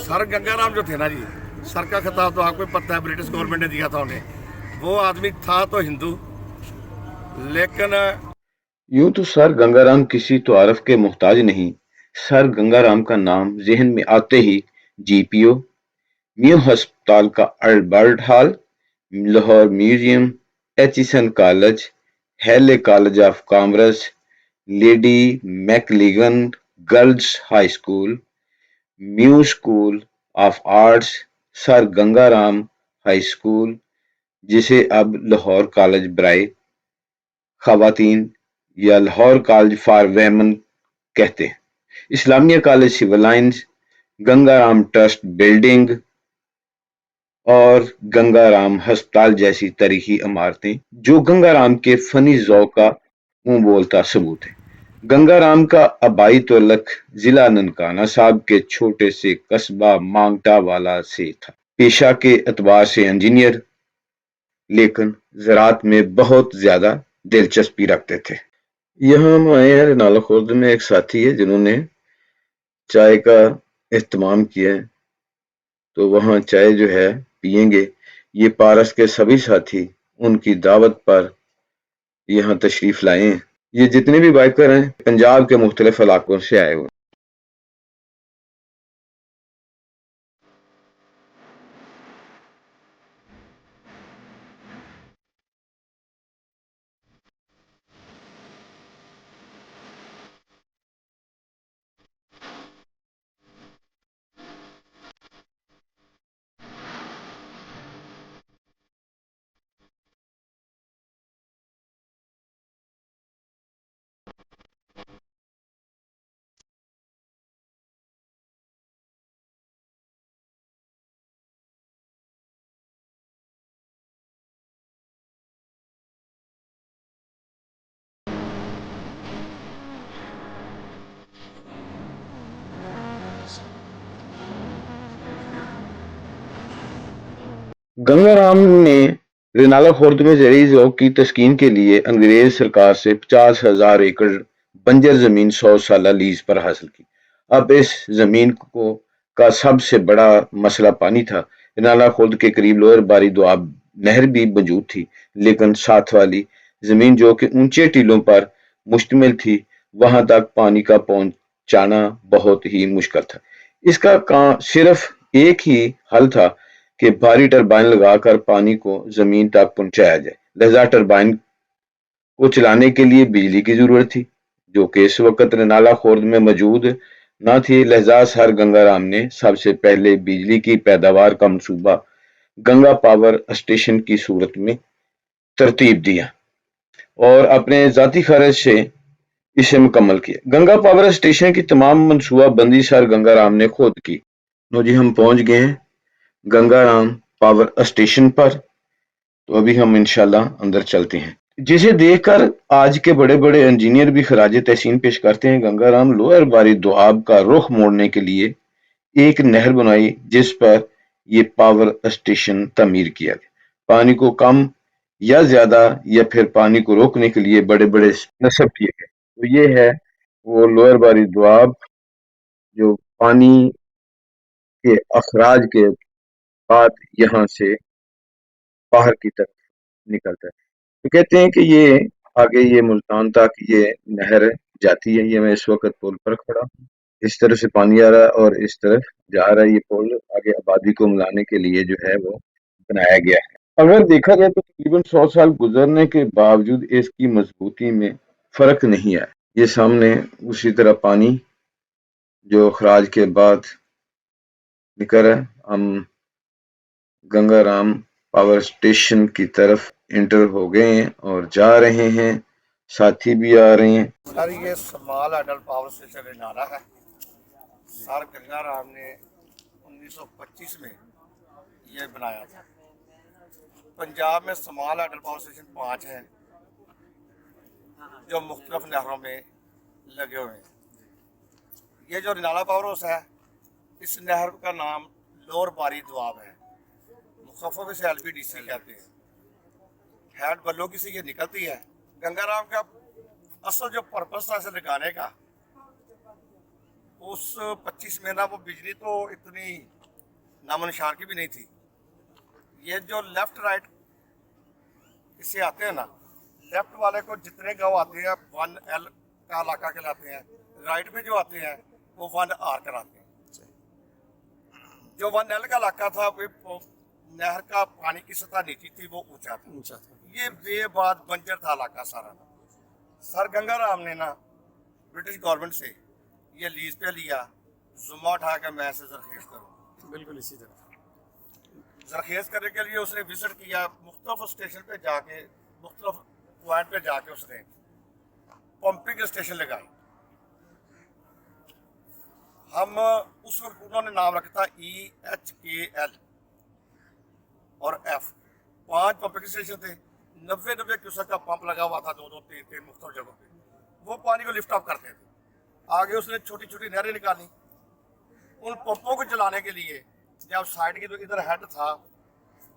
Sir Gangaram जो थे ना जी, सर का खिताब तो आपको पता है, ब्रिटिश गवर्नमेंट ने दिया था उन्हें। वो आदमी था तो हिंदू, लेकिन यूं तो सर गंगाराम किसी तारफ के मोहताज नहीं। सर गंगाराम का नाम ज़हन में आते ही जीपीओ, न्यू अस्पताल का Albert Hall, Lahore museum, Aitchison college, Hailey college of commerce, lady Maclagan girls high school, Mayo school of arts, sir Ganga Ram high school, जिसे अब लाहौर कॉलेज बराए खवातीन या लाहौर कॉलेज फॉर वेमन कहते हैं, Islamia College Civil Lines, Gangaram Trust Building और गंगाराम अस्पताल जैसी तारीखी इमारतें जो गंगाराम के फनी ज़ौक़ का मुंह बोलता सबूत है। गंगाराम का आबाई तल्लुक जिला ननकाना साहब के छोटे से कस्बा मांगटा वाला से था। पेशा के एतबार से इंजीनियर, लेकिन ज़राअत में बहुत ज्यादा दिलचस्पी रखते थे। यहाँ हम आए हैं नाला खुर्द में, एक साथी है जिन्होंने चाय का एहतमाम किया है, तो वहाँ चाय जो है पियेंगे। ये पारस के सभी साथी उनकी दावत पर यहाँ तशरीफ लाए हैं। ये जितने भी बाइकर हैं पंजाब के मुख्तलिफ इलाकों से आए हुए। गंगाराम ने रेनाला खुर्द में ज़रूरी ज़ौक़ की तस्कीन के लिए अंग्रेज सरकार से 50,000 एकड़ बंजर जमीन 100 साल लीज पर हासिल की। अब इस जमीन को का सबसे बड़ा मसला पानी था। रेनाला खुर्द के करीब लोअर बारी दोआब नहर भी मौजूद थी, लेकिन साथ वाली जमीन जो कि ऊंचे टीलों पर मुश्तमिल थी, वहां तक पानी का पहुंचाना बहुत ही मुश्किल था। इसका सिर्फ एक ही हल था कि भारी टरबाइन लगाकर पानी को जमीन तक पहुंचाया जाए। लिहाजा टरबाइन को चलाने के लिए बिजली की जरूरत थी, जो कि इस वक्त नाला खुर्द में मौजूद न थी। लिहाजा सर गंगाराम ने सबसे पहले बिजली की पैदावार का मंसूबा गंगा पावर स्टेशन की सूरत में तरतीब दिया और अपने जाती खर्च से इसे मुकम्मल किया। गंगा पावर स्टेशन की तमाम मनसूबा बंदी सर गंगाराम ने खुद की। लो जी, हम पहुंच गए हैं गंगाराम पावर स्टेशन पर, तो अभी हम इंशाल्लाह अंदर चलते हैं, जिसे देखकर आज के बड़े बड़े इंजीनियर भी खराज तहसीन पेश करते हैं। गंगाराम लोअर बारी दोआब का रुख मोड़ने के लिए एक नहर बनाई, जिस पर यह पावर स्टेशन तमीर किया गया। पानी को कम या ज्यादा या फिर पानी को रोकने के लिए बड़े बड़े नस्ब किए गए। तो ये है वो लोअर बारी दोआब जो पानी के अखराज के बाद यहाँ से बाहर की तरफ निकलता है। तो कहते हैं कि ये आगे ये मुल्तान तक ये नहर जाती है। ये मैं इस वक्त पुल पर खड़ा हूँ, इस तरफ से पानी आ रहा है और इस तरफ जा रहा है। ये पुल आगे आबादी को मिलाने के लिए जो है वो बनाया गया है। अगर देखा जाए तो तकरीबन 100 साल गुजरने के बावजूद इसकी मजबूती में फर्क नहीं आया। ये सामने उसी तरह पानी जो अखराज के बाद निकल रहा है। हम गंगाराम पावर स्टेशन की तरफ एंटर हो गए हैं और जा रहे हैं, साथी भी आ रहे हैं। सर ये स्मॉल अडल पावर स्टेशन नाला है। सर गंगाराम ने 1925 में ये बनाया था। पंजाब में स्मॉल अडल पावर स्टेशन 5 हैं, जो मुख्तलिफ नहरों में लगे हुए हैं। ये जो नाला पावर हाउस है, इस नहर का नाम लोअर बारी दोआब है, मुखफ़फ़ से LBDC कहते हैं। हेड बल्लोगी से ये निकलती है। गंगाराम का असल जो पर्पस था इसे लगाने का, उस 25 में ना वो बिजली तो इतनी नामो निशान की भी नहीं थी। ये जो लेफ्ट राइट इससे आते हैं ना, लेफ्ट वाले को जितने गांव आते हैं 1L का इलाका कहलाते हैं, राइट में जो आते हैं वो 1R कराते हैं। जो 1L का इलाका था वो नहर का पानी की सतह नीची थी, वो ऊंचा था। ये बेबाद बंजर था इलाका सारा। सर गंगाराम ने ना ब्रिटिश गवर्नमेंट से ये लीज पे लिया, जुम्मा उठा कर मैं ऐसे जरखेज करूँ। बिल्कुल इसी तरह जरखेज करने के लिए उसने विजिट किया, मुख्तलिफ स्टेशन पे जाके, मुख्तलिफ पॉइंट पे जाके उसने पंपिंग स्टेशन लगाए। हम उस वक्त उन्होंने नाम रखा था EHKL और F, 5 पंपिंग स्टेशन थे। 90 क्यूसेक का पंप लगा हुआ था 2-2, 3-3 मुख्तलिफ जगहों पे। वो पानी को लिफ्ट अप करते थे। आगे उसने छोटी छोटी नहरें निकाली। उन पंपों को चलाने के लिए जब साइड की जो इधर हेड था,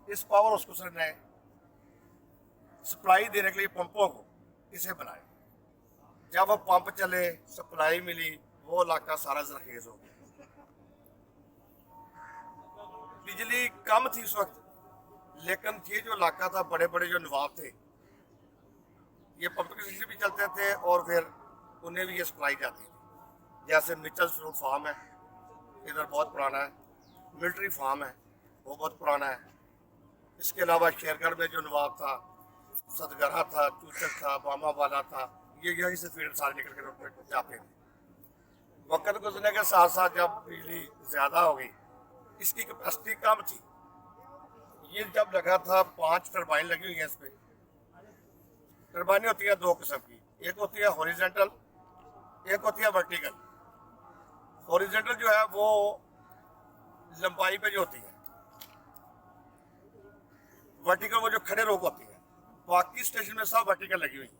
इस पावर उसको उसने सप्लाई देने के लिए पंपों को इसे बनाया। जब वो पंप चले, सप्लाई मिली, वो इलाका सारा जरखेज हो गया। बिजली कम थी उस वक्त, लेकिन ये जो इलाका था, बड़े बड़े जो नवाब थे, ये पंपिंग स्टेशन भी चलते थे और फिर उन्हें भी ये सप्लाई जाती थी। जैसे मिचल्स फ्रूट फार्म है, इधर बहुत पुराना है। मिलिट्री फार्म है, वो बहुत पुराना है। इसके अलावा शेरगढ़ में जो नवाब था, सदगरा था, चूचक था, बामा वाला था, ये यहीं से फील्ड सारे निकल कर जाते थे। वक्त गुजरने के साथ साथ जब बिजली ज़्यादा हो गई, इसकी कैपेसिटी कम थी। ये जब लगा था, 5 टरबाइन लगी हुई हैं इस पर। टरबाइनें होती हैं 2 किस्म की, एक होती है हॉरिजॉन्टल, एक होती है वर्टिकल। हॉरिजॉन्टल जो है वो लंबाई पे जो होती है, वर्टिकल वो जो खड़े रोक होती है। बाकी स्टेशन में सब वर्टिकल लगी हुई है,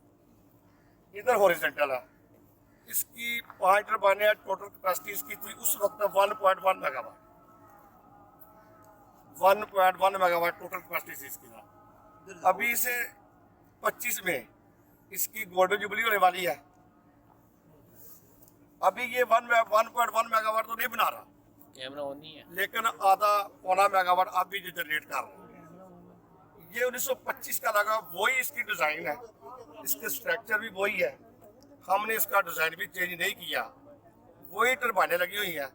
इधर हॉरिजॉन्टल है। इसकी 5 टरबाइनें, टोटल कैपेसिटी इसकी थी उस वक्त 1.1 मेगावाट। 1.1 मेगावाट टोटल कैपेसिटी थी इसकी। अभी से 25 में इसकी गोल्डन जुबली होने वाली है। अभी ये 1.1 मेगावाट तो नहीं बना रहा, कैमरा ऑन नहीं है, लेकिन आधा पौना मेगावाट अभी जनरेट कर रहा है। ये 1925 का लगा, वही इसकी डिज़ाइन है, इसके स्ट्रक्चर भी वही है। हमने इसका डिज़ाइन भी चेंज नहीं किया, वही टरबाइनें लगी हुई हैं,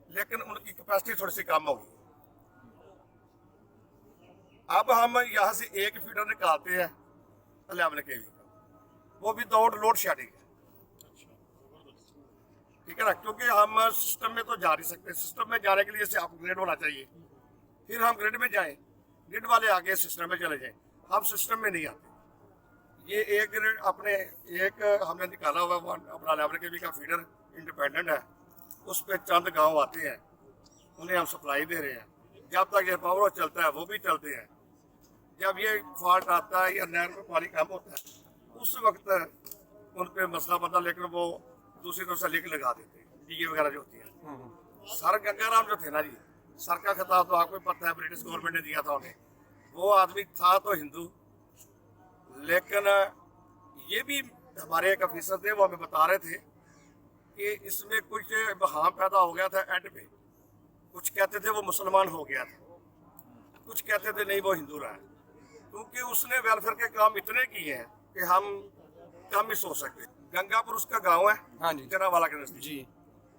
लेकिन उनकी कैपेसिटी थोड़ी सी कम होगी। अब हम यहाँ से एक फीडर निकालते हैं 11 kV का, वो भी लोड शेडिंग है, ठीक है ना, क्योंकि हम सिस्टम में तो जा नहीं सकते। सिस्टम में जाने के लिए इसे अपग्रेड होना चाहिए, फिर हम ग्रिड में जाएं, ग्रिड वाले आगे सिस्टम में चले जाएं। हम सिस्टम में नहीं आते। ये एक ग्रिड अपने एक हमने निकाला हुआ अपना 11 kV का फीडर इंडिपेंडेंट है, उस पर चंद गांव आते हैं, उन्हें हम सप्लाई दे रहे हैं। जब तक ये पावर चलता है वो भी चलते हैं। जब ये फॉल्ट आता है या नहर में पानी कम होता है, उस वक्त उन पर मसला बनता, लेकिन वो दूसरी तरफ से लिंक लगा देते हैं, डीए वगैरह जो होती है। सर गंगाराम जो थे ना जी, सर का खिताब तो आपको पता है, ब्रिटिश गवर्नमेंट ने दिया था उन्हें। वो आदमी था तो हिंदू, लेकिन ये भी हमारे एक अफिसर थे, वो हमें बता रहे थे कि इसमें कुछ बहाम पैदा हो गया था एंड पे। कुछ कहते थे वो मुसलमान हो गया था, कुछ कहते थे नहीं वो हिंदू रहा है, क्योंकि उसने वेलफेयर के काम इतने किए हैं कि हम कम ही सोच सकते। गंगापुर उसका गांव है, हाँ जी, जनावाला के नजदीक जी,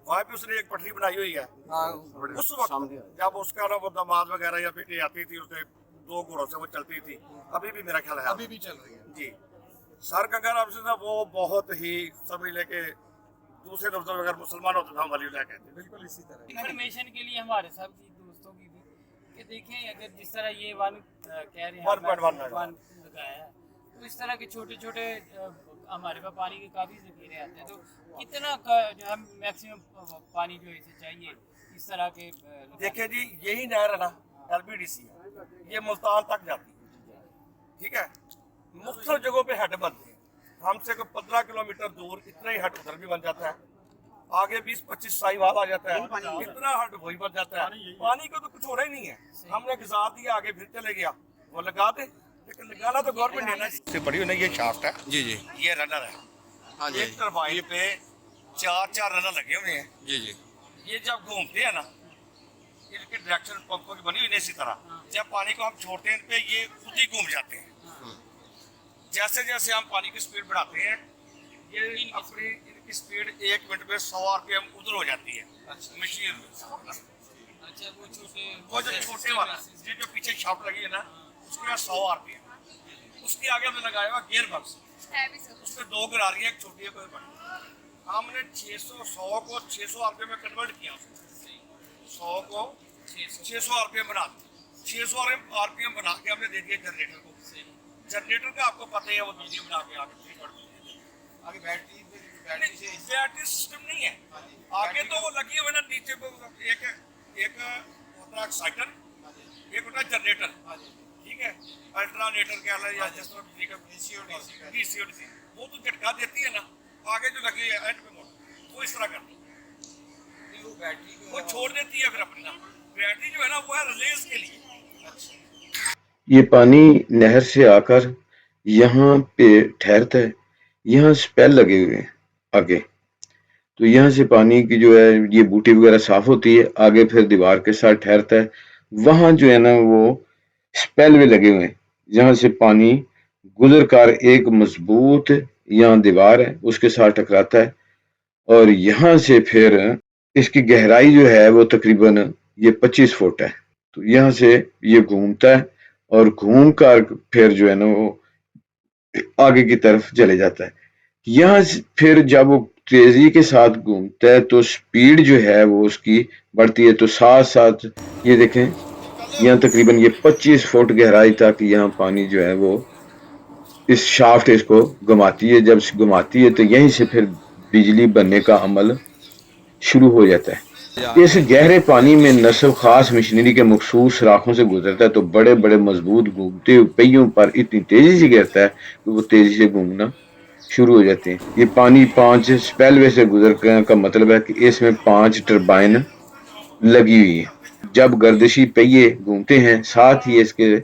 वहाँ पे उसने एक पटरी बनाई हुई है। हाँ, उस वक्त जब उसका ना वो दामाद वगैरह या बेटी आती थी, उसने 2 घोड़ों से वो चलती थी, अभी भी मेरा ख्याल है अभी भी चल रही है जी। सर गंगाराम से ना वो बहुत ही समझ लेके दूसरे दोस्तों अगर मुसलमान होते तो हम वली कहते हैं। बिल्कुल इसी तरह। इंफॉर्मेशन के लिए हमारे सब की दोस्तों की भी कि देखें, अगर जिस तरह ये कह रहे हैं 1.1 लगाया है, तो इस तरह के छोटे छोटे हमारे पास पानी के काफ़ी ज़खीरे आते हैं, तो कितना जो हम मैक्सिमम पानी जो इसे चाहिए इस तरह के देखिए जी, यही नहर है ना LBDC है, ये मुल्तान तक जाती है, ठीक है। मुख्तलिफ जगहों पे हेड बनते हैं, हमसे कोई 15 किलोमीटर दूर इतना ही हेड उधर भी बन जाता है, आगे 20-25 साहिवाल आ जाता है, इतना हेड वही बन जाता है। पानी का तो कुछ हो रहा ही नहीं है, हमने गुजार दिया, आगे फिर चले गया, वो लगा दे, लेकिन लगाना तो गवर्नमेंट ने ना। इससे बड़ी होना ये शाफ्ट है जी जी, ये रनर है, हाँ जी, एक टरबाइन पे 4 रनर लगे हुए हैं जी जी, ये जब घूमते हैं ना इनकी डायरेक्शन पंपों की बनी हुई नहीं इसी तरह, जब पानी को हम छोड़ते हैं इन पे ये खुद ही घूम जाते हैं। जैसे जैसे हम पानी की स्पीड बढ़ाते हैं ये अपनी इनकी स्पीड 1 मिनट में 100 RPM उधर हो जाती है मशीन में। अच्छा वो जो छोटे वाला ये जो पीछे शाफ्ट लगी है ना उसके बाद 100 RPM, उसके आगे हमने लगाया हुआ गियर बॉक्स, उसमें 2 गरारी है, एक छोटी है कोई बड़ी। हमने 100 को 600 RPM में कन्वर्ट किया, 100 को 600 RPM बना दिया, 600 RPM बना के हमने दे दिया जनरेटर को। जनरेटर का आपको पता ही है वो बिजली बना के आगे बैटरी सिस्टम नहीं है आगे, तो वो लगी हुई ना नीचे को एक होता है एक्साइटर, एक होता है जनरेटर, ठीक है, अल्टरनेटर कह लो या जिस तरह बिजली का डीसी वो तो झटका देती है ना, आगे जो लगी है एंड पे मोटर वो इस तरह करती है, वो छोड़ देती है फिर अपनी ना बैटरी जो है ना वो है रिलेज के लिए। ये पानी नहर से आकर यहाँ पे ठहरता है, यहाँ स्पेल लगे हुए हैं आगे, तो यहाँ से पानी की जो है ये बूटी वगैरह साफ होती है, आगे फिर दीवार के साथ ठहरता है, वहाँ जो है ना वो स्पेल भी लगे हुए हैं, जहाँ से पानी गुजर कर एक मजबूत यहाँ दीवार है उसके साथ टकराता है, और यहाँ से फिर इसकी गहराई जो है वो तकरीबन ये 25 फुट है। तो यहाँ से ये घूमता है और घूम कर फिर जो है ना वो आगे की तरफ चले जाता है। यहाँ फिर जब वो तेजी के साथ घूमता है तो स्पीड जो है वो उसकी बढ़ती है, तो साथ साथ ये देखें यहाँ तकरीबन ये 25 फुट गहराई तक यहाँ पानी जो है वो इस शाफ्ट इसको घुमाती है, जब घुमाती है तो यहीं से फिर बिजली बनने का अमल शुरू हो जाता है। इस गहरे पानी में नस्ब खास मशीनरी के मखसूस सुराखों से गुजरता है, तो बड़े बड़े मजबूत घूमते हुए पहियों पर इतनी तेजी से गिरता है कि वो तेजी से घूमना शुरू हो जाते हैं। ये पानी 5 स्पेलवे से गुजरने का मतलब है कि इसमें 5 टरबाइन लगी हुई है। जब गर्दिशी पहिए घूमते हैं साथ ही इसके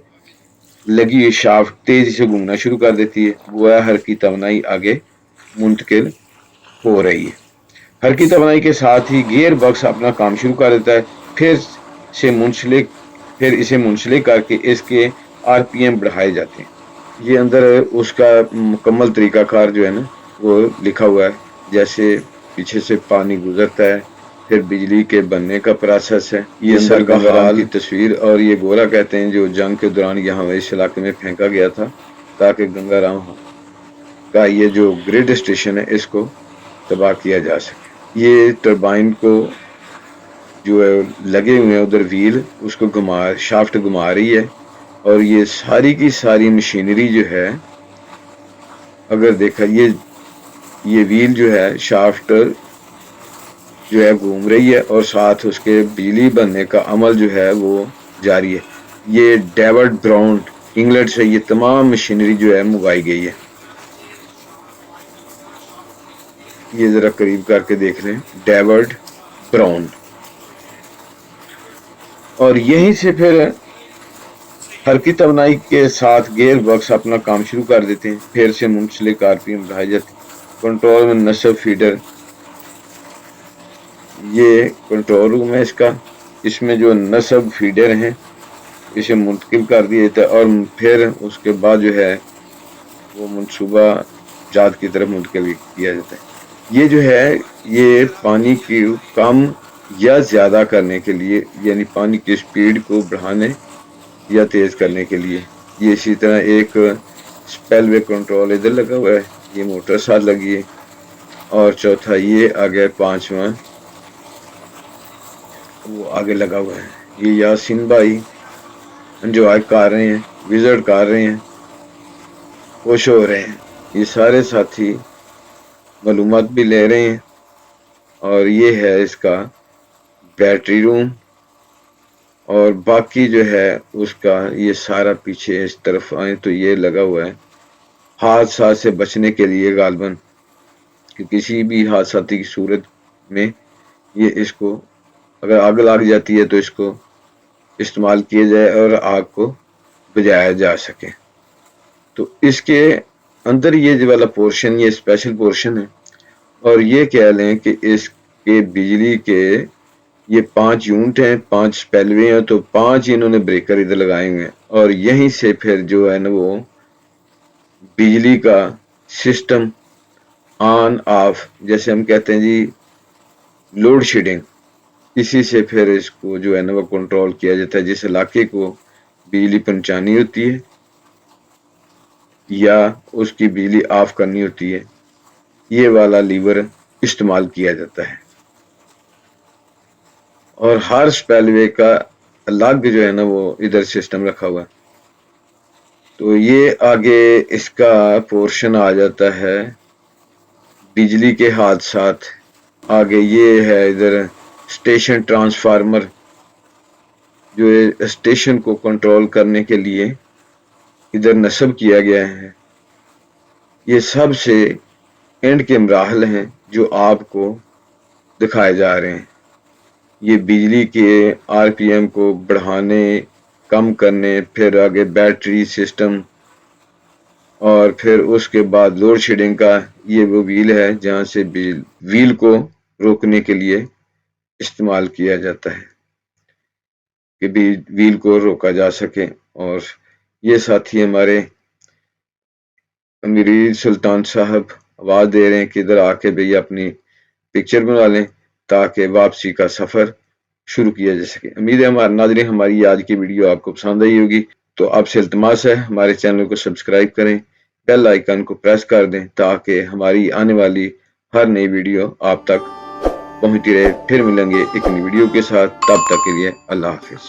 लगी हुई शाफ्ट तेजी से घूमना शुरू कर देती है, गोया हरकी तवानाई आगे मुंतकिल हो रही है। हरकी तवानाई के साथ ही गियर बॉक्स अपना काम शुरू कर देता है, फिर इसे मुंसलिक करके इसके RPM बढ़ाए जाते हैं। ये अंदर उसका मुकम्मल तरीकाकार जो है ना वो लिखा हुआ है, जैसे पीछे से पानी गुजरता है, फिर बिजली के बनने का प्रोसेस है, ये सर का हाल की तस्वीर, और ये गोला कहते हैं जो जंग के दौरान यहाँ इस इलाके में फेंका गया था ताकि गंगाराम का ये जो ग्रिड स्टेशन है इसको तबाह किया जा सके। ये टरबाइन को जो है लगे हुए हैं उधर व्हील, उसको शाफ्ट घुमा रही है, और ये सारी की सारी मशीनरी जो है अगर देखा ये व्हील जो है शाफ्ट जो है घूम रही है और साथ उसके बिजली बनने का अमल जो है वो जारी है। ये डेविड ब्राउन इंग्लैंड से ये तमाम मशीनरी जो है मंगवाई गई है। ये जरा करीब करके देख लें, डेविड ब्राउन। और यहीं से फिर हरकी तवानाई के साथ गियर बॉक्स अपना काम शुरू कर देते हैं, फिर से मुंसलिक RPM बढ़ाई जाती है। कंट्रोल में नस्ब फीडर, ये कंट्रोल रूम है इसका, इसमें जो नस्ब फीडर हैं इसे मुंतकिल कर दिया जाता है, और फिर उसके बाद जो है वो मनसूबा जात की तरफ मुंतकिल किया जाता है। ये जो है ये पानी की कम या ज़्यादा करने के लिए, यानी पानी की स्पीड को बढ़ाने या तेज़ करने के लिए, ये इसी तरह एक स्पेलवे कंट्रोल इधर लगा हुआ है, ये मोटर साथ लगी है, और चौथा ये आगे 5वां वो आगे लगा हुआ है। ये यासीन भाई एंजॉय कर रहे हैं, विजिट कर रहे हैं, खुश हो रहे हैं, ये सारे साथी मालूमात भी ले रहे हैं। और ये है इसका बैटरी रूम, और बाकी जो है उसका ये सारा पीछे इस तरफ आए तो ये लगा हुआ है हादसा से बचने के लिए, गालबन कि किसी भी हादसाती की सूरत में ये इसको अगर आग लग जाती है तो इसको इस्तेमाल किया जाए और आग को बुझाया जा सके। तो इसके अंदर ये जो वाला पोर्शन ये स्पेशल पोर्शन है, और ये कह लें कि इसके बिजली के یہ 5 یونٹ ہیں، 5 پیلوے ہیں، تو 5 انہوں نے بریکر ادھر لگائے ہوئے ہیں، اور یہیں سے پھر جو ہے نا وہ بجلی کا سسٹم آن آف، جیسے ہم کہتے ہیں جی لوڈ شیڈنگ، اسی سے پھر اس کو جو ہے نا وہ کنٹرول کیا جاتا ہے. جس علاقے کو بجلی پہنچانی ہوتی ہے یا اس کی بجلی آف کرنی ہوتی ہے، یہ والا لیور استعمال کیا جاتا ہے. اور ہر سپیلوے کا الگ جو ہے نا وہ ادھر سسٹم رکھا ہوا ہے. تو یہ آگے اس کا پورشن آ جاتا ہے بجلی کے حادثات. آگے یہ ہے ادھر اسٹیشن ٹرانسفارمر، جو اسٹیشن کو کنٹرول کرنے کے لیے ادھر نصب کیا گیا ہے. یہ سب سے اینڈ کے مراحل ہیں جو آپ کو دکھائے جا رہے ہیں. یہ بجلی کے آر پی ایم کو بڑھانے، کم کرنے، پھر آگے بیٹری سسٹم، اور پھر اس کے بعد لوڈ شیڈنگ کا یہ وہ ویل ہے جہاں سے ویل کو روکنے کے لیے استعمال کیا جاتا ہے کہ ویل کو روکا جا سکے. اور یہ ساتھی ہمارے امیر سلطان صاحب آواز دے رہے ہیں کہ ادھر آ کے بھی اپنی پکچر بنا لیں تاکہ واپسی کا سفر شروع کیا جا سکے. امید ہے ہمارے ناظرین ہماری آج کی ویڈیو آپ کو پسند آئی ہوگی. تو آپ سے التماس ہے ہمارے چینل کو سبسکرائب کریں، بیل آئیکن کو پریس کر دیں تاکہ ہماری آنے والی ہر نئی ویڈیو آپ تک پہنچتی رہے. پھر ملیں گے ایک نئی ویڈیو کے ساتھ، تب تک کے لیے اللہ حافظ.